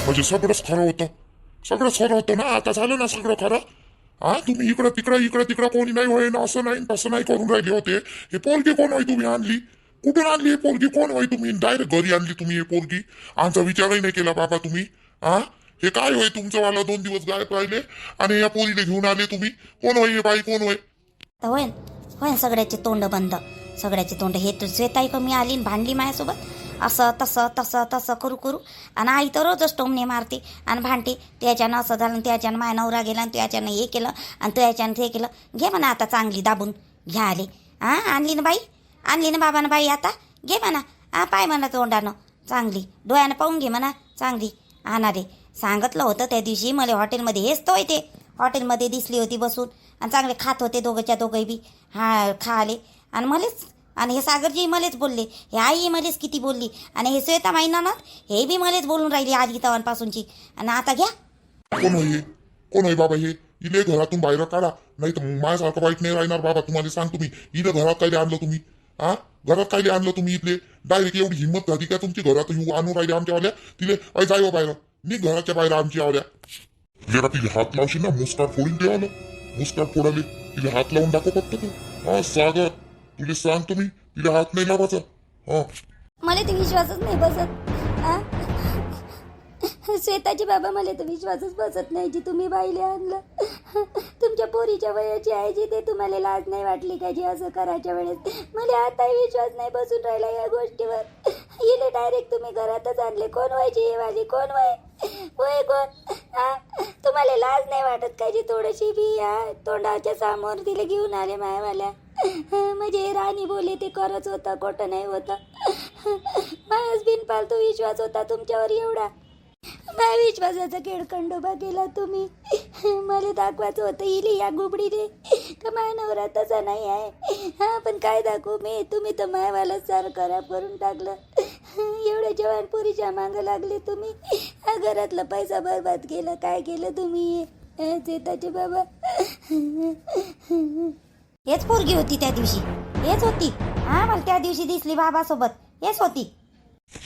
म्हणजे सगळंच खरं होतं. सगळंच खरं होतं ना. आता झालं ना सगळं खरं. हा, तुम्ही इकडं तिकडं कोणी नाही होय ना, असं नाही तसं नाही करून राहिले होते. हे पोरगी कोण होय तुम्ही आणली? कुठून आणली हे पोरगी? कोण होय तुम्ही? डायरेक्ट घरी आणली तुम्ही हे पोरगी? आमचा विचारही नाही केला बाबा तुम्ही. हा, हे काय होय तुमचं? वाला 2 दिवस गायब राहिले आणि या पोरीला घेऊन आले तुम्ही. कोण होय हे बाई? कोण होय? तर होय होय, सगळ्याचे तोंड बंद. सगळ्याचे तोंड. हे तर श्वेताई कमी आली आणि भांडली माझ्यासोबत. असं तसं तसं तसं करू करू. आणि आई तर रोजच टोमणे मारते आणि भांडते. त्याच्यानं असं झालं, त्याच्यानं माय नवरा गेला, आणि त्याच्यानं हे केलं, आणि त्याच्यानं हे केलं. घे म्हणा आता चांगली दाबून घ्या आले. हां, आणली ना बाई, आणली ना बाबानं बाई. आता घे म्हणा. हां, पाय म्हणा तोंडानं चांगली, डोळ्यानं पाहून घे म्हणा चांगली. आणा सांगितलं होतं त्या दिवशी मला हॉटेलमध्ये. हेच तो ते हॉटेलमध्ये दिसली होती बसून, आणि चांगले खात होते दोघंच्या दोघंही बी. हां, खाले. आणि मलेच, आणि हे सागरजी मलेच बोलले, हे आई मलेच किती बोलली, आणि हे श्वेता माहिना ना हे बी मलेच बोलून राहिली आधी तवांपासूनची. आणि आता घ्या. कोण होय हे? कोण होय बाबा हे? इले घरातून बाहेर काढा, नाही तर माझ्यासारखं वाईट नाही राहणार बाबा. तुम्हाला सांगतो मी. इले घरात काय आणलं तुम्ही? हा, घरात काय आणलं तुम्ही? इथले डायरेक्ट एवढी हिंमत झाली का तुमची? घरात आणून राहिले आमच्यावाल्या. तिले अय जाय बाहेर, मी घराच्या बाहेर आमच्या आवल्या. जरा तिला हात लावशील ना, मुस्काट फोडून द्यावलं. मुस्काट फोडाले तिला हात लावून दाखव फक्त तू. हा सागर, तुला सांगतो मी, तिला हात नाही लावायचा. हा, मला तर विश्वासच नाही बसत. श्वेताची बाबा, मला तर विश्वासच बसत नाही जी तुम्ही बाईले आणलं. तुमच्या पोरीच्या वयाची आहे जी, ते तुम्हाला लाज नाही वाटली का जी असं करायच्या वेळेस? मला आताही विश्वास नाही बसून राहिला या गोष्टीवर. हिने डायरेक्ट तुम्ही घरातच आणले. कोण व्हायची हे वाली? कोण होय कोण? तुम्हाला लाज नाही वाटत का जी थोडीशी बी? तोंडाच्या समोर तिला घेऊन आले मायावाल्या. म्हणजे राणी बोले ते करच होता, खोटं नाही होतं. माझ्याच बिनपालतू विश्वास होता तुमच्यावर एवढा. माझ्या विश्वासाचा खेळखंडोबा केला तुम्ही. मला दाखवायचं होतं इले या गुबडीने का माझ्या नवरा तसा नाही आहे. हा, पण काय दाखवू मी? तुम्ही तर मायावाला सारं खराब करून टाकलं. एवढ्या जवान पुरीच्या मागं लागले तुम्ही. हा, घरातला पैसा बरबाद केला. काय केलं तुम्ही? चेताचे बाबा, हेच पोरगी होती त्या दिवशी. हेच होती. हा, मला त्या दिवशी दिसली बाबासोबत. हेच होती.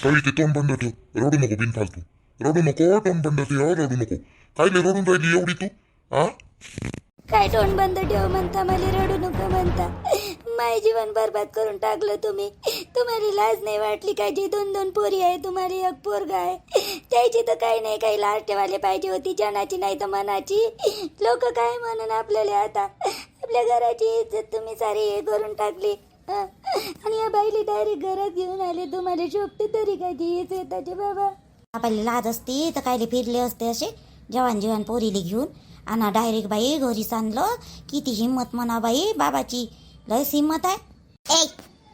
तरी ते तोंड बंद ठेव. रडू नको बिनफालतू. रडू नको, तोंड बंद ठेव. रडू नको. काय लय रडून राहिली एवढी तू? हा, काय तोंड बंद ठेव म्हणता? मला रडू नको म्हणता? माझे जीवन बरबाद करून टाकलं तुम्ही. तुम्हाला लाज नाही वाटली काय? जी 2-2 पोरी आहे, तुम्हाला एक पोरगा आहे. त्याची तर काही नाही, काही लाज ठेवायला पाहिजे होती, जनाची नाही तर मनाची. लोक काय म्हणून आपल्याला? आता आपल्या घराची इज्जत तुम्ही सारी हे करून टाकली. आणि या बाईली डायरेक्ट घरात घेऊन आले. तुम्हाला शोभते तरी काय जी येताचे बाबा? आपल्याला लाज असती तर कायले फिरले असते असे जवान पोरीले घेऊन. आणि डायरेक्ट बाई घरीच आणलं. किती हिंमत म्हणा बाई बाबाची, लयच हिंमत आहे. ए,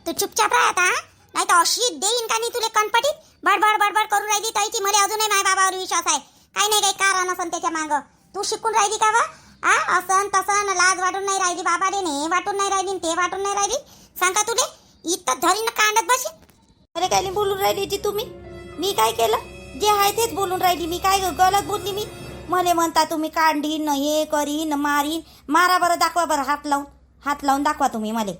तू चुपचाप राह आता, नाही तर अशी देईन का नाही तुले कणपटीत. बडबड बडबड करून राहिली तैची. मला अजूनही माझ्या बाबावर विश्वास आहे. काही नाही, काही कारण असन त्याच्या मागं. तू शिकून राहिली का वा? असन तसन लाज वाटून नाही राहिली बाबाले, हे वाटून नाही राहिली, ते वाटून नाही राहिली. सांगा तुले इथं धरी ना कांडत बशी. अरे काय बोलून राहिली ती तुम्ही? मी काय केलं? जे आहे तेच बोलून राहिली मी. काय गलत बोलली मी? मला म्हणता तुम्ही कांडीन, हे करीन, मारीन. मारा बरं, दाखवा बरं हात लावून दाखवा तुम्ही मला.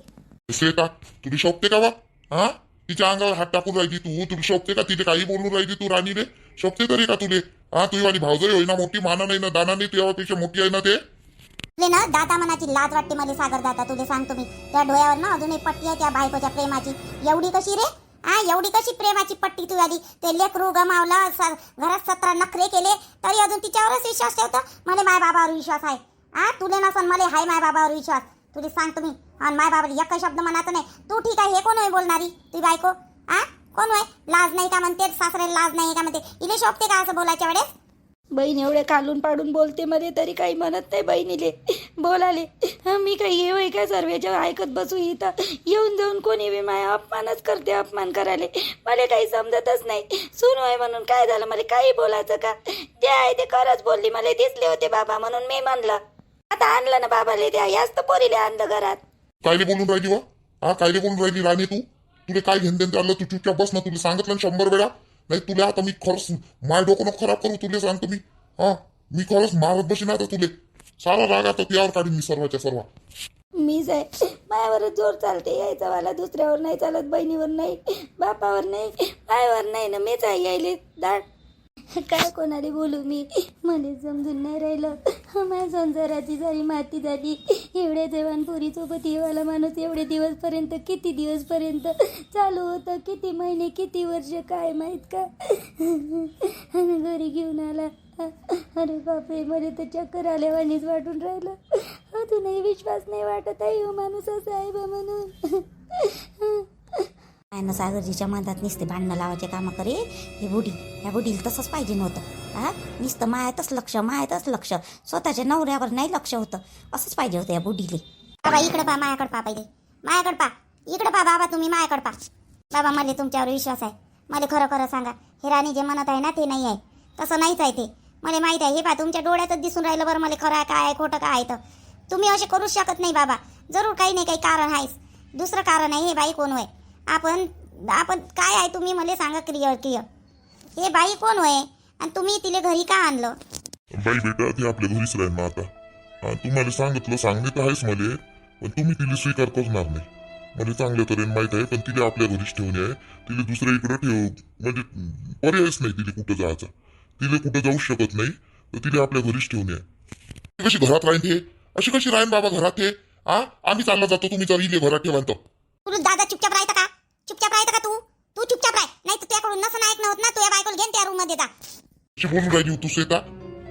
श्वेता, तुला शोभते का वा? हा, तिच्या अंगावर हात टाकून राहिली तू. तुला शोभते का? तिथे काही बोलून राहिली तू राणीले? शोभते तरी का तुले? हा, तुझी वाली भावजई होई ना मोठी, माना नाही ना दाना नाही, तुझ्यापेक्षा मोठी आहे ना ते. ना दादा मनाची लाज वाटते मला. सागर दादा, तुले सांगतो मी, त्या डोळ्यावर ना अजून एक पट्टी आहे त्या बायकोच्या प्रेमाची. एवढी कशी रे? एवढी कशी प्रेमाची पट्टी तू आली? ते लेकरू गमावला, घरात 17 नखरे केले, तरी अजून तिच्यावरच विश्वास ठेवतो. मला माय बाबावर विश्वास आहे. तुले नसन, मला हाय माय बाबावर विश्वास. तुला सांगतो मी, आणि माय बाबाला एक शब्द म्हणायचं नाही. तू ठीक आहे, हे कोण आहे बोलणारी? ती बायको कोण आहे? लाज नाही का म्हणते? सासऱ्याला लाज नाही का म्हणते? इले शोभते का असं बोलायच्या वेळेस? बहीण एवढे कालून पाडून बोलते मध्ये, तरी काही म्हणत नाही बहिणीले बोलाले. मी काही येऊ का सर्वेच्या ऐकत बसू? इथं येऊन जाऊन कोणी बी माया अपमानच करते. अपमान करायला मला काही समजतच नाही. सून होय म्हणून काय झालं? मला काही बोलायचं का? जे आहे ते खरंच बोलली. मला दिसले होते बाबा म्हणून मी म्हणलं. आता आणलं ना बाबाले, त्या याच तर पोरीले आणलं घरात. कायले बोलून राहिली वा? कायले बोलून राहिली राणी तू? तुला काय घेऊन देणं आलं? तू चुपचाप बस ना. तुला सांगितलं 100 वेळा. नाही तुला आता मी खरंच माय डोकं नको खराब करू. तुला सांगतो मी. मी खरंच मारत बसीन आता तुले. सारा राग आता तुझ्यावर काढीन मी सर्वाच्या सर्व. मीच आहे, मायावरच जोर चालते यायचा वाला. दुसऱ्यावर नाही चालत, बहिणीवर नाही, बापावर नाही, मायावर नाही ना. मीच आहे यायले दाट. काय कोणाला बोलू मी, मला समजून नाही राहिलं. माझ्या संसाराची सारी माती झाली. एवढ्या जवानपुरीसोबत येवाला माणूस एवढे दिवसपर्यंत, किती दिवसपर्यंत चालू होतं, किती महिने, किती वर्ष, काय माहीत का. आणि घरी घेऊन आला. अरे बापरे, मला तर चक्कर आल्यावानीच वाटून राहिलं. अजूनही विश्वास नाही वाटत आहे हो माणूस असा आहे बा म्हणून. काय ना सागरजीच्या मनात नुसते भांडणं लावायचे कामं करे हे बुडी. या बुडीला तसंच पाहिजे नव्हतं. हा, नुसतं मायातच लक्ष, स्वतःच्या नवऱ्यावर नाही लक्ष होतं. असंच पाहिजे होतं या बुडीले. बाबा इकडे पा, मायाकडे पा, पहिले मायाकडे पा, इकडे पा बाबा, तुम्ही मायाकडे पा. बाबा मला तुमच्यावर विश्वास आहे. मला खरं खरं सांगा, हे राणी जे म्हणत आहे ना ते नाही आहे, तसं नाहीच आहे ते. मला माहीत आहे. हे पा तुमच्या डोळ्यातच दिसून राहिलं बरं मला खरं काय आहे खोटं काय आहे. तर तुम्ही असे करूच शकत नाही बाबा. जरूर काही नाही काही कारण आहेच. दुसरं कारण आहे. हे बाई कोण होय? आपण काय आहे तुम्ही मला सांगा क्लिअर. हे बाई कोण होय आणि तुम्ही तिला घरी का आणलं? बाई बेटा ते आपल्या घरीच राहील ना आता. तुम्हाला सांगितलं तर आहेच मला, पण तुम्ही तिला स्वीकार करणार नाही. मला चांगल्या तऱ्हेने माहित आहे. पण तिला आपल्या घरीच ठेवणे आहे. तिला दुसऱ्या इकडे ठेव म्हणजे पर्यायच नाही तिला कुठं जायचा. तिला कुठं जाऊ शकत नाही, तर तिला आपल्या घरीच ठेवणे आहे. कशी घरात राहीन हे? अशी कशी राहीन बाबा घरात हे? आम्ही चालला जातो, तुम्ही जर इले घरात ठेवान तर. तुला दादा चुपचाप राहता का? चुपचाप राहता का तू चुपचाप राह. नाही तर त्याकडून नसं ऐकणं होत ना. तुझ्या बायकोला घेऊन त्या रूम मध्ये जा. कशी बोलून राहिली तू श्वेता?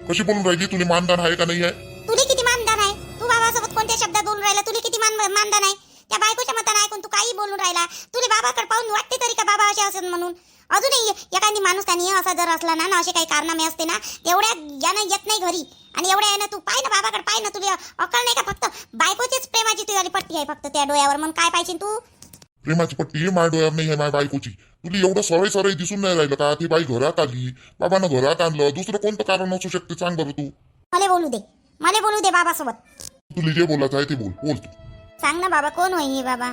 कशी बोलून राहिली? तुला मानदान आहे का नाही आहे? तुला किती मानदान आहे? तू बाबासोबत कोणत्या शब्दात बोलून राहिला? तुला किती मानदान आहे? त्या बायकोच्या मतानं ऐकून तू काही बोलून राहिला. तुला बाबाकडे पाहून वाटते तरी का बाबा असे असेल म्हणून? अजूनही एखादी माणूस त्यांनी असा जर असला ना असे काही कारनामे असते ना, एवढ्या यानं येत नाही घरी. आणि एवढ्या यानं तू पाय ना बाबाकडे, पाय ना. तुला अक्कल नाही का? फक्त बायकोचीच प्रेमाची तुझी पट्टी आहे फक्त त्या डोळ्यावर. म्हणून काय पाहिजे तू? प्रेमाची पट्टी हे माझ्या डोळ्यावर नाही आहे माझ्या बायकोची. तुला एवढं सरळ दिसून नाही राहिलं का? ती बाई घरात आली, बाबानं घरात आणलं. दुसरं कोणतं कारण असू शकते सांग बरं तू. मला बोलू दे बाबासोबत. तुला जे बोलायचं आहे ते बोल तू. सांग ना बाबा, कोण होय हे बाबा?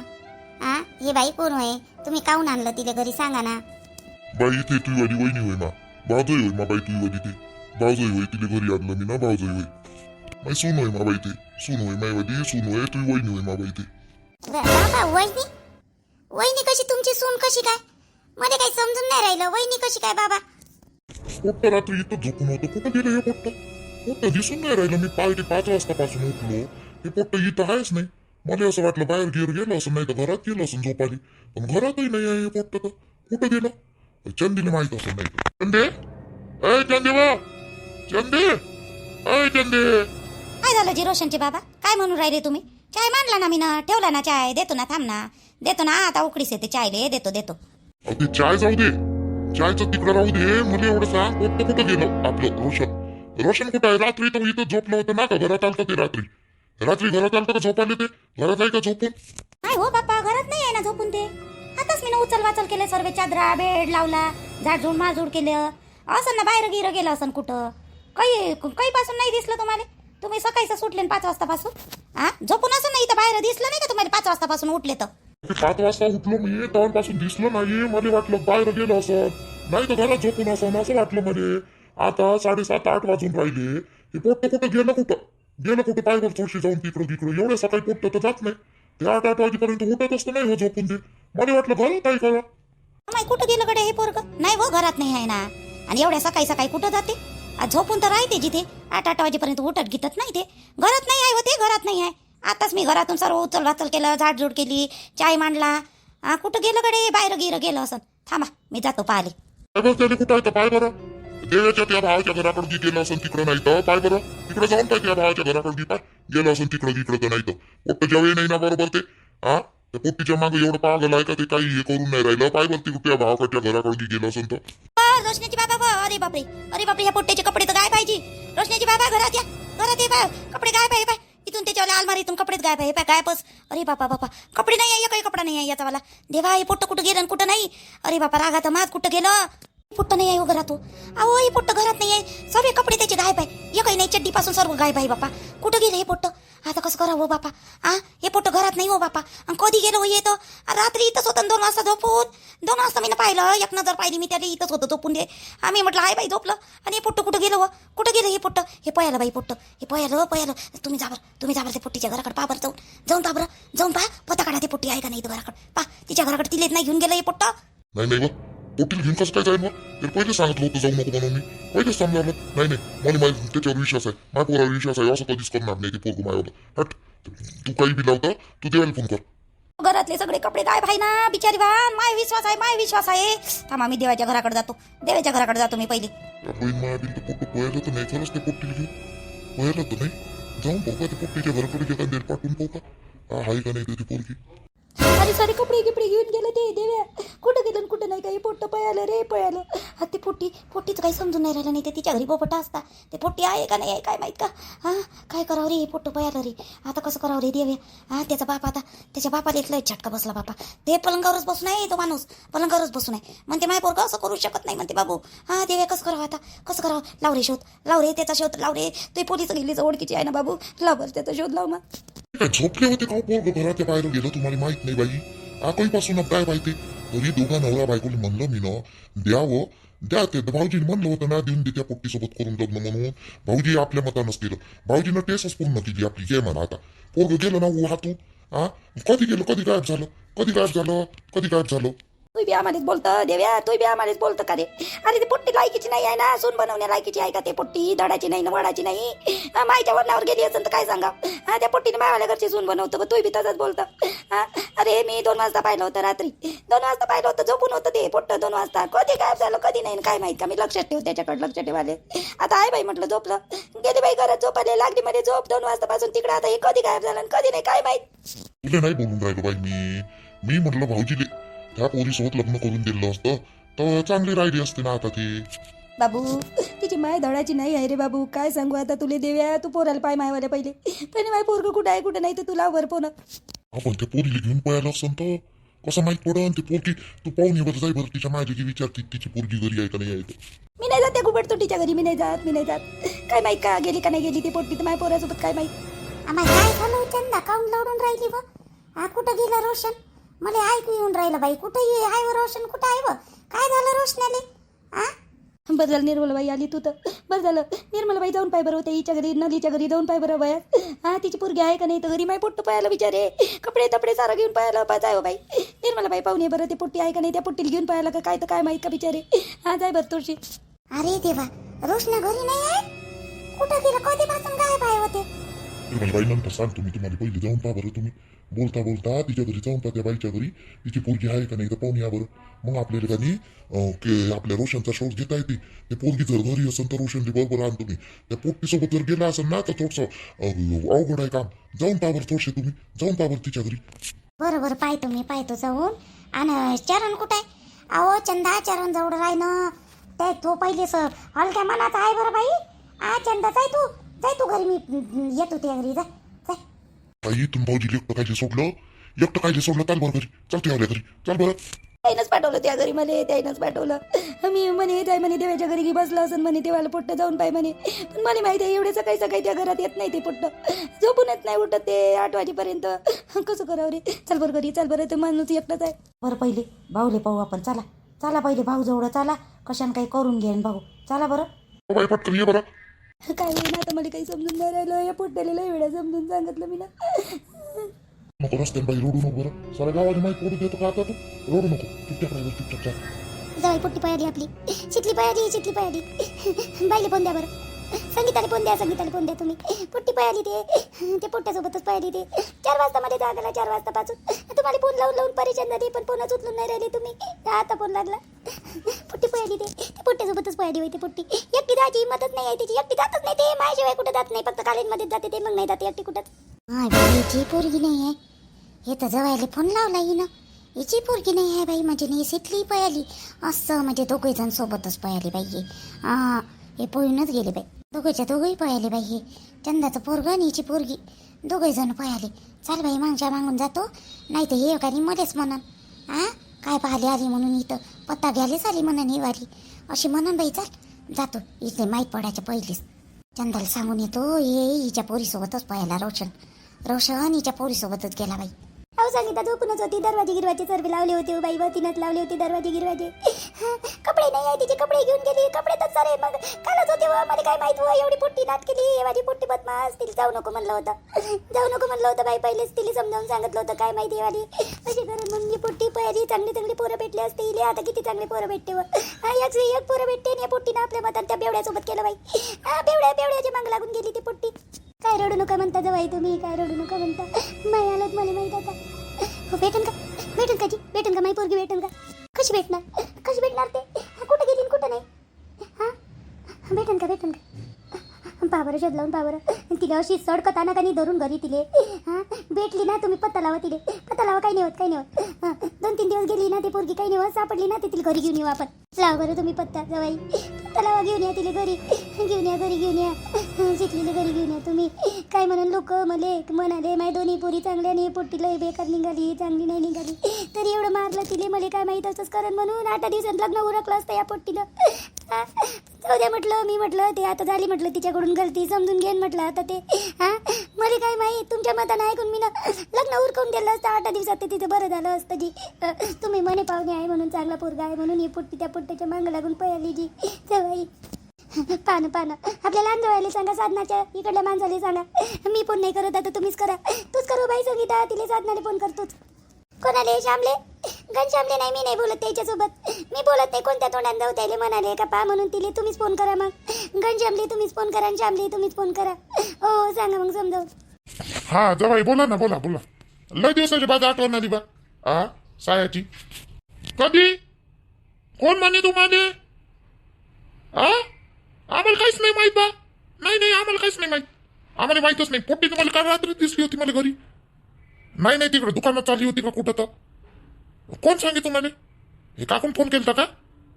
हे बाई कोण होय? तुम्ही काहून आणलं तिला घरी? सांगा ना. बाई ते तुझी वाली वहिनी होय मा, भावजोई होय मा. बाई तुझी वाली ते भावजोई होय. तिला घरी आणलं मी ना, भावजोई होय. माई सून होय मा बाई ते. सून होय माई वाली, सून होय. तुझी वहिनी होय मा बाई ते. बाबा वहिनी कशी? तुमची सून कशी काय? मध्ये काही समजून नाही राहिलं. वहिनी कशी काय बाबा? पोट्ट रात्री इथं झोपून होतं. कुठं गेलं हे पोट्ट दिसून नाही राहिलं. मी पहाटे 5 वाजतापासून उठलो, हे पोट्ट इथं आहेच नाही. मला असं वाटलं बाहेर गेलं असं, नाही तर घरात गेलं असं झोपाली. पण घरातही नाही आहे हे पोट्ट. तर कुठं गेलं? चंदीने माहित असं नाही. चंदे, अय चंदे वा, चंदे, अय चंदे. काय झालं जी रोशनचे बाबा? काय म्हणून राहिले तुम्ही? चाय मांडला ना मी ना, ठेवला ना चाय. देतो ना, थांब ना, देतो ना. आता उकडीस येते चायले. देतो. ते चाय जाऊ दे, चायचं तिकडं राहू दे. मला एवढं सांग, पोट्ट कुठं गेलं आपलं रोशन कुठं आहे? रात्री तर इथं झोपलं होतं ना का? घरात आलतं ते रात्री घरात आलतं का झोपाले? ते घरात आहे का झोपून? नाही हो बाप्पा, घरात नाही आहे ना झोपून ते. आताच मी ना उचल वाचल केले, सर्व चादरा बेड लावला, झाडझूड माजूड केलं असं ना. बाहेर गिरं गेलं असं कुठं? काही पासून नाही दिसलं तुम्हाला? तुम्ही सकाळीच सुटले 5 वाजतापासून. झोपून असं नाही तर बाहेर दिसलं नाही का तुम्हाला? 5 वाजतापासून उठले तर. 5 वाजता उठलो मी, तेव्हापासून दिसलं नाही. मला वाटलं बाहेर गेलं असं, नाही तर घरात झोपून असं वाटलं मला. आता 7:30-8 वाजून राहिले. हे पोट्ट कुठं गेलं पायवर थोडीशी जाऊन तिकडं. एवढ्या सकाळी पोट्ट तर जात नाही. ते 8 वाजेपर्यंत उठत असतं नाही हो झोपून ते. मला वाटलं घरात काय करा. नाही कुठं गेलं कडे हे पोरग? नाही हो, घरात नाही आहे ना. आणि एवढ्या सकाळी कुठं जाते? आज झोपून तर राहते जिथे. 8 वाजेपर्यंत उठत घेतात नाही ते. घरात नाही आहे होते, घरात नाही आहे. आताच मी घरातून सर्व उचल वाचल केलं, झाडझूड केली, चाय मांडला. कुठं गेलं कडे? बाहेर गेलं असं. थांबा, मी जातो पाहिले. कुठं आहे तर पाय बरं. देवाच्या त्या भावाच्या घराकडे गेलं असं तिकडं नाही तर पाय बरं. तिकडे जाऊन पाय त्या भावाच्या घराकडे पाय गेलं असं तिकडं तर नाही तर. पोट्ट जेवढे नाही ना बरोबर ते. त्या पोट्टीच्या मागे एवढं पागल आहे का ते? काही हे करून नाही राहिलं. पाय बरं तिकडे त्या भावाकडच्या घराकडे गेलं असं तर. रोशनीची बाबा, अरे बापरे, या पोट्ट्याचे कपडे तर गायब पाहिजे. रोशनीची बाबा घरात या बाय. कपडे गायब आहे. इथून त्याच्या अलमारीतून कपडेच गायब आहे. गायबच. अरे बापा कपडे नाही आहे. काही कपडा नाही आहे याचा वाला. देवा, हे पोट्ट कुठं गेलं कुठं नाही? अरे बापा, रागात मात कुठं गेलं? पोट्ट नाही आहे हो घरात. अहो, हे पोट्ट घरात नाही आहे. सर्व कपडे त्याचे गायब आहे. एकही नाही, चड्डीपासून सर्व गायब आहे बापा. कुठं गेलं हे पोट्ट? आता कसं करावं बापा? हे पोट्ट घरात नाही हो बापा. कधी गेलं हो? येतं रात्री इथंच होतं 2 वाजता झोपून. 2 वाजता मी पाहिलं, एक नजर पाहिली मी त्याला. इथंच होतं झोपून दे. आम्ही म्हटलं हाय बाई झोपलं. आणि हे पोट्ट कुठं गेलं हो? कुठं गेलं हे पोट्ट? हे पयालं बाई पोट्ट. हे पयालं. तुम्ही जा ते पोट्टीच्या घराकडे पा बरं. जाऊन पा पता काढा ते पोट्टी आहे का नाही घराकडे. पा तिच्या घराकडे तिलेच नाही घेऊन गेलं हे पोट्ट. नाही पोटील घेऊन कसं काय जाईल मग त्याला पहिले सांगितलं होतं जाऊ नको म्हणून मी पहिलेच समजावलं नाही मला त्याच्यावर विश्वास आहे माझ्या पोरावर विश्वास आहे असं कधीच करणार नाही ते पोरगू मायावर हट तू काही बी लावता तू देवाला फोन कर घरातले सगळे कपडे काय भाई ना बिचारी वान माय विश्वास आहे थांबा मी देवाच्या घराकडे जातो मी पहिले त्या बहीण माया बिल तर पोट पोहायला तर नाही खरंच ते पोट्टीला घेऊन पोहायला तर नाही जाऊन पाहू का ते पोट्टीच्या घराकडे एका देर पाठवून पाहू का आहे का नाही ती पोरगी अरे सारे कपडे घेऊन गेलं ते देव्या कुठं गेलं कुठं नाही काही पोट्ट पळालं हा ते पोट्टीचं काही समजून नाही राहिलं नाही ते तिच्या घरी पोपटा असता ते पोट्टी आहे का नाही आहे काय माहित का हा काय करावं रे पोट्ट पळालं रे आता कसं करावं रे देव्या हा त्याच्या बापाला इथलं झटका बसला बापा ते पलंगावरच बसून आहे तो माणूस पलंगावरच बसून आहे म्हणते माय पोरगं असं करू शकत नाही म्हणते बाबू हा देव्या कसं करावं लाव रे त्याचा शोध लाव रे ते पोलीस गेलीच ओळखीची आहे ना बाबू लाव बरं त्याचा शोध लाव मग काय झोपले होते का पोरग घराच्या बाहेर गेलं तुम्हाला माहित नाही बाई आकाईपासून काय माहिती तरी दोघा नवरा बायकोला म्हणलं मी ना द्या ते भाऊजीने म्हणलं होतं ना देऊन दे त्या पोट्टीसोबत करून लग्न म्हणून भाऊजी आपल्या मतानंच केलं भाऊजीनं टेसच पूर्ण केली आपली घे म्हणा आता पोरग गेलं ना हातू कधी गायब झालं तू बी आम्हालाच बोलतं देव्या तू बी आम्हालाच बोलतं का रे अरे ती पोट्टी लायकीची नाही आहे ना सून बनवण्या लायकीची आहे का ते पोट्टी दडाची नाही ना वडाची नाही मायच्या वरणावर गेली असेल तर काय सांगा त्या पोट्टीने मायावाल्या घरची सून बनवतं तू बी तसंच बोलतं अरे मी 2 वाजता पाहिलं होतं रात्री 2 वाजता पाहिलं होतं झोपून होतं ते पोट्ट 2 वाजता कधी गायब झालं कधी नाही काय माहित का मी लक्षात ठेव त्याच्याकडे लक्ष ठेवाले आता आहे बाई म्हटलं झोपलं गेली बाई घरात झोपाले लागली मध्ये झोप 2 वाजतापासून तिकडे आता हे कधी गायब झालं कधी नाही काय माहित तुला नाही बोलून राहिलो बाई मी म्हटलं भाऊजीले त्या पोरीसोबत लग्न करून दिलं असतं तर चांगली राहिली असते ना आता ती बाबू तिची माय धडाची नाही आहे रे बाबू काय सांगू आता तुले देव्या तू पोराला पाय मायवाल्या पहिले माय पोरग कुठं आहे कुठं नाही तर तुला वर पोन आपण त्या पोरीला घेऊन पळायला असतं तर कसं माहित पडन ते पोरगी तू पाहून ये बरं जाय बरं तिच्या माझी की विचारते तिची पोरगी घरी आहे का नाही आहे मी नाही जात त्या गुबडतोटीच्या घरी मी नाही जात काय माहित का गेली का नाही गेली ती पोट्टी तर माय पोरासोबत काय माहित आम्हाला काय झालं चंदा काऊन लढून राहिली व कुठं गेला रोशन मला ऐकू येऊन राहिलं बाई कुठं आहे व रोशन कुठं आहे व काय झालं रोशनाले बरं झालं निर्मलाबाई आली तू तर बरं झालं निर्मलाबाई जाऊन पाय बरं होते हिच्या घरी नलीच्या घरी जाऊन पाय बरं बाया तिची पोरगी आहे का नाही तर घरी माय पोट्ट पाहायला विचारे कपडे सारं घेऊन पाहायला जाय हो बाई निर्मलाबाई पाहून ये बरं ते पोट्टी आहे का नाही त्या पोट्टीला घेऊन पाहायला का काय तर काय माहीत का बिचारे जाय बरं तुळशी अरे देवा रोशना घरी नाही आहे कुठं गेलं कधीपासून गायब आहे होते बाई नंतर सांगतो मी तुम्हाला पहिले जाऊन पहा बरं तुम्ही बोलता तिच्या घरी जाऊन पहा त्या बाईच्या घरी तिची पोरगी आहे का नाही तर पाहून या बरं मग आपल्याला का नाही आपल्या रोशनचा शोध घेता येते ते पोरगी जर घरी असेल तर रोशनची बरोबर आण तुम्ही त्या पोट्टीसोबत जर गेला असेल ना तर थोडंसं अवघड आहे काम जाऊन पहा बरं थोडसे तुम्ही जाऊन पहा बरं तिच्या घरी बरोबर पाहतो जाऊन आणि चरण कुठं आहे अहो चंदा चरण जवळ राहिनं ते तो पहिले हलक्या मनाचा आहे बरं बाई चंदा जाय तू घरी मी येतो त्या घरी जाय बाई तुम्ही भाऊजी एकटं कायले सोडलं चाल बरं घरी चल त्या घरी चल बरं त्यानंच पाठवलं त्या घरी मला त्यानंच पाठवलं मी म्हणे जाय म्हणे देवाच्या घरी की बसलं असं म्हणे देवाला पोट्ट जाऊन पाय म्हणे पण मला माहिती आहे एवढे सकाळी त्या घरात येत नाही ते पोट्ट झोपून येत नाही उठत ते 8 वाजेपर्यंत कसं करावं रे चल बरं घरी चल बरं ते माणूस एकटाच आहे बरं पहिले भाऊले पाहू आपण चला पहिले भाऊ जवळ चला कशाने काही करून घेईन भाऊ चला बरं बाई पटकन ये बरं काय होईल आता मला काही समजून नाही राहिलं या पोट्ट्याला लय वेळा समजून सांगितलं मी ना नको रस्त्याने बाई रोडू नको बरं सारा गावाची माहिती पडू देतो का आता तू रोडू नको चुपचाप चाल जाऊ पोट्टी पाहिली आपली चिटली पाहिली बाईले फोन द्या बरं संगीताला फोन द्या तुम्ही पोट्टी पाहिली ते पोट्ट्यासोबतच पाहिली ते 4 वाजता मध्ये जागाला 4 वाजतापासून तुम्हाला फोन लावून परेशान झाली पण फोनच उचलून नाही राहिले तुम्ही आता फोन लागला पोट्टी पाहिली ते पोट्ट्यासोबतच पाहिली होती पोट्टी एकटी जायची हिंमतच नाही आहे तिची एकटी जातच नाही ते माझ्याशिवाय कुठे जात नाही फक्त कॉलेजमध्येच जाते ते मग नाही जाते एकटी कुठंच हिची पोरगी नाही आहे हे तर जवळले फोन लावला हिनं हिची पोरगी नाही आहे बाई म्हणजे नाही सिटली पळाली असं म्हणजे दोघे जण सोबतच पळाली बाई हे पळूनच गेले बाई दोघंही पळाले बाई हे चंदाचं पोरगं आणि हिची पोरगी दोघे जण पळाले चाल बाई मागून जातो नाही तर हे का मध्येच म्हणन काय पाहिले आली म्हणून इथं पत्ता घ्यायलाच आली म्हणून ही वारी अशी म्हणून बाई चाल जातो इथे माहीत पडायच्या पहिलीच चंदाला सांगून येतो हे हिच्या पोरीसोबतच पळाला रोशन हिच्या पोरीसोबतच गेला बाई अहो संगीता झोपूनच होती, दरवाजे गिरवाजे सर्व लावले होते हो बाई, वतीनच लावले होते दरवाजे गिरवाजे. कपडे नाही आहे तिचे, कपडे घेऊन गेली, कपडे तर सारे मग कालच होते हो. मला काय माहित हो एवढी पोट्टी नाट केली, माझी पोट्टी बदमाश. तिला जाऊ नको म्हणलं होतं बाई, पहिलेच तिला समजावून सांगितलं होतं. काय माहिती वाली अशी करून मग मी पोट्टी पयारी चांगली पोरं भेटले असते इले. आता किती चांगले पोरं भेटते व एक पोरं भेटते आणि या पोट्टीनं आपल्या मतात त्या बेवड्यासोबत केलं बाई. बेवड्याची माग लागून गेली ती पोट्टी. काय रडू नका म्हणता जवाई तुम्ही, काय रडू नका म्हणता. माय आलत मला माहित आता. हो भेटन का माई पोरगी भेटन का? कशी भेटणार ते? कुठं गेली आणि कुठं नाही? हां भेटन का? पहा बरं शोध लावून पहा बरं. तिला अशी सडकताना का नाही धरून घरी तिले. हां भेटली ना तुम्ही पत्ता लावा तिले, पत्ता लावा. काही नाही होत. हां 2-3 दिवस गेली ना ती पोरगी, काही नाही होत. सापडली ना ती तिला घरी घेऊन येऊ आपण. लावा बरं तुम्ही पत्ता जवाई, पत्ता लावा. घेऊन या तिला घरी घेऊन या. शिकलेली घरी घेऊन या तुम्ही. काय म्हणून लोक म्हणाले माय दोन्ही पोरी चांगल्या नाही, पोट्टीला बेकार निघाली, चांगली नाही निघाली. तरी एवढं मारलं तिले. मला काय माहीत असंच कारण म्हणून 8 दिवसात लग्न उरकलं असतं या पोट्टीनं. जाऊ द्या म्हटलं. मी म्हटलं ते आता झाली म्हटलं तिच्याकडून गलती, समजून घेईन म्हटलं आता ते. हां मला काय माहीत, तुमच्या मतानं ऐकून मी ना लग्न उरकून दिलं असतं 8 दिवसात. ते तिचं बरं झालं असतं जी. तुम्ही म्हणे पाहुणे आहे म्हणून, चांगला पोरगा आहे म्हणून ही पोट्टी त्या पोट्ट्याच्या मागं लागून पळाली जी जवाई. पानं आपल्या लहान जवायला सांगा, साधनाच्या इकडल्या माणसाला सांगा. मी फोन नाही करत आता, तुम्हीच करा. तूच करू बाई संगीता, तिला साधनाने फोन करतोच. कोणाले? श्यामले? घनश्यामले नाही, मी नाही बोलत त्याच्यासोबत. मी बोलत नाही कोणत्या तोंडाने जाऊ त्याला म्हणाले का पा म्हणून तिले. तुम्हीच फोन करा मग. घनश्यामले तुम्हीच फोन करा आणि श्यामले तुम्हीच फोन करा. हो सांगा मग समजावून. हा जवाई बोला ना, बोला. लय दिवसाची बाद आठवण आली बा. सायाची. कधी? कोण म्हणे तुम्हाला? आम्हाला काहीच नाही माहित बा. नाही आम्हाला काहीच नाही माहित. आम्हाला माहितच नाही. पोट्टी तुम्हाला काल रात्री दिसली होती मला घरी. नाही तिकडे दुकानात चालली होती का कुठं तर. कोण सांगे तुम्हाला? हे काकून फोन केलता का?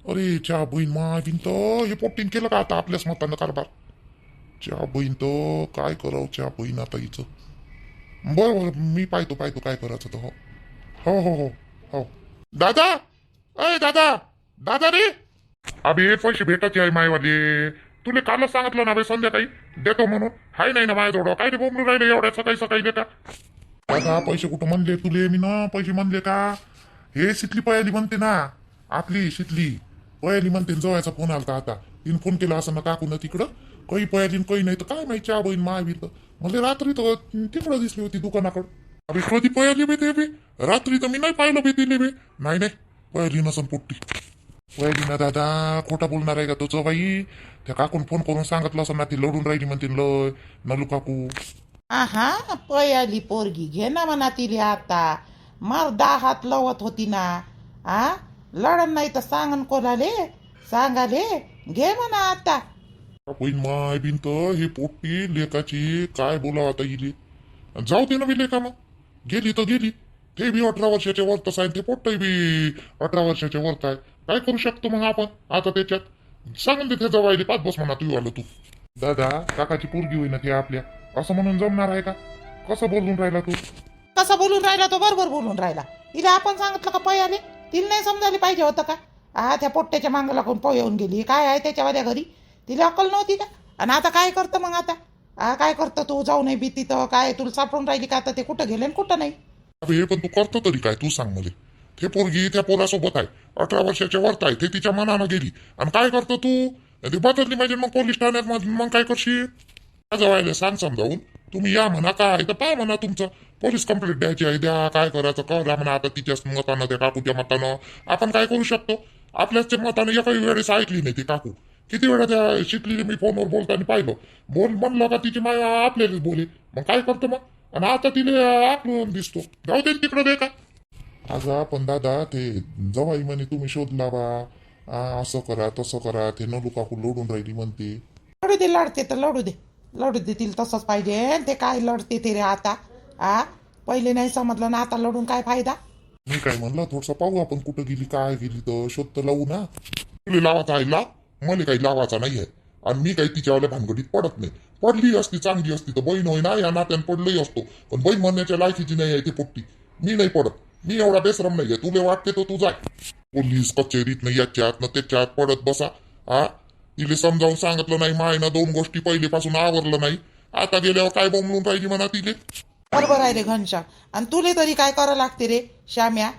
अरे च्या बहीण मा बिन हे पोट्टीन केलं का आता आपल्याच मतानं कारभार. च्या बहीण तो काय करावं च्या बहीण आता हिचं. बरं मी पाहतो काय करायचं तर. हो दादा. अय दादा रे. अबे पैसे भेटायचे आहे मायवाले. तुला कालच सांगितलं ना बे संध्याकाळी देतो म्हणून. हाय नाही ना माझ्याजवळ. काय रे बोंबलू राहिले एवढ्या सकाळी देता. दादा पैसे कुठं म्हणले तुले मी ना? पैसे म्हणले का? हे शितली पयाली म्हणते ना, आपली शितली पयाली म्हणते. जवळचा फोन आलता आता. तिने फोन केला असं ना काकून तिकडं. काही पयाली काही नाही तर काय माहिती. च्या बहीण महावीर तर म्हणजे रात्री तर तिकडं दिसली होती दुकानाकडं. अबे कधी पयाली बे ते बे? रात्री तर मी नाही पाहिलं बे तिले बे. नाही पयाली नसन पोट्टी. पयाली ना दादा. खोटा बोलणार आहे का तो जवाई? त्या काकून फोन करून सांगितलं असं ना, ती लढून राहिली म्हणते लय नलू काकू. आहा पयाली पोरगी घे ना म्हणा तिले आता. मार 10 हात लवत होती ना. लढण नाही तर सांगन कोणाले सांगाले. घे म्हणा आता. बहीण माय बिन तर हे पोट्टी लेकाची काय बोलावं आता इले. जाऊ दे ना बी लेका मग. गेली तर गेली. ते बी 18 वर्षाच्या वरतच आहे. ते पोट्टही बी 18 वर्षाच्या वरत आहे. काय करू शकतो मग आपण आता त्याच्यात? सांगून दे ते जवायले 5 बस म्हणा तू आलं तू. दादा काकाची पोरगी होईना ती आपल्या असं म्हणून जमणार आहे का? कसं बोलून राहिला तू? कसं बोलून राहिला तो? बरोबर बोलून राहिला. तिला आपण सांगितलं का पयाले? तिला नाही समजायला पाहिजे होतं का? त्या पोट्ट्याच्या मागं लागून पळून गेली. काय आहे त्याच्यावाल्या घरी? तिला अक्कल नव्हती का? आणि आता काय करतं मग आता? काय करतं तू? जाऊ नाही भीती तर काय तुला सापडून राहिली का आता? ते कुठं गेले आणि कुठं नाही? अबे पण तू करतो तरी काय? तू सांग मला. ते पोरगी त्या पोरासोबत आहे, 18 वर्षाच्या वरत आहे. ते तिच्या मनानं गेली आणि काय करतो तू? ती बदलली पाहिजे मग पोलीस ठाण्यात. मग काय करशील? जवायला सांग समजावून. तुम्ही या म्हणा काय तर पहा म्हणा तुमचं पोलीस कंप्लेंट द्यायची आहे. द्या काय करायचं कळला म्हणा आता. तिच्याच मतानं त्या काकूच्या मतानं आपण काय करू शकतो? आपल्याच मतानं एकाही वेळेस ऐकली नाही ती काकू. किती वेळा त्या शिकलेली मी फोनवर बोलताना पाहिलं. म्हणलं का तिची माय आपल्यालाच बोले. मग काय करतो मग? आणि आता तिने आकलून दिसतो. जाऊ दे तिकडं दे का. अगं पण दादा ते जवाई म्हणे तुम्ही शोध लावा. असं करा तसं करा. ते नलू काकू लढून राहिली म्हणते. लढू दे. लढते तर लढू दे. तिला तसंच पाहिजे. ते काय लढते ते रे आता. पहिले नाही समजलं ना, आता लढून काय फायदा? मी काय म्हणलं थोडस पाहू आपण कुठं गेली काय गेली तर शोध तर लावू ना. तुला लावायचा आहे लाव. मला काही लावायचा नाही आहे. आणि मी काही तिच्यावाल्या भानगडीत पडत नाही. पडली असती चांगली असती तर बहीण होय ना या नात्यानं पडलंही असतो. पण बहीण म्हणण्याच्या लायकीची नाही आहे ती पोट्टी. मी नाही पडत. मी एवढा बेसरम नाहीये. तुला वाटते तर तू जाय पोलीस कचेरीत नाही याच्यात न त्याच्यात पडत बसा. तिला समजावून सांगितलं नाही. मायनं 2 गोष्टी पहिलेपासून आवरलं नाही. आता गेल्यावर काय बोंबलून राहिली म्हणा तिले. बरोबर आहे रे घनश्याम. आणि तुले तरी काय करावं लागते रे श्याम्या?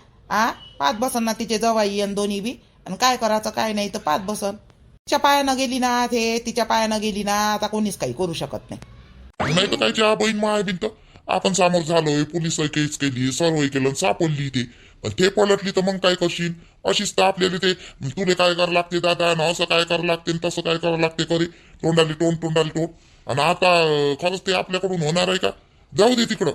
पाच बसन ना तिचे जवाई आणि दोन्ही बी. आणि काय करायचं काय नाही तर पाच बसन. तिच्या पायानं गेली ना ते, तिच्या पायानं गेली ना, आता कोणीच काही करू शकत नाही. नाही तर काय त्या बहीण माय बिनत आपण समोर झालोय, पोलीस केस केली, सर्व केलं, सापडली ते पलटली तर मग काय करशील? अशीच तर आपल्याला ते तुले काय करावं लागते दादा, ना असं काय करावं लागते तसं काय करावं लागते करे, तोंडाली तोंड. आणि आता खरंच ते आपल्याकडून होणार आहे का? जाऊ दे तिकडं.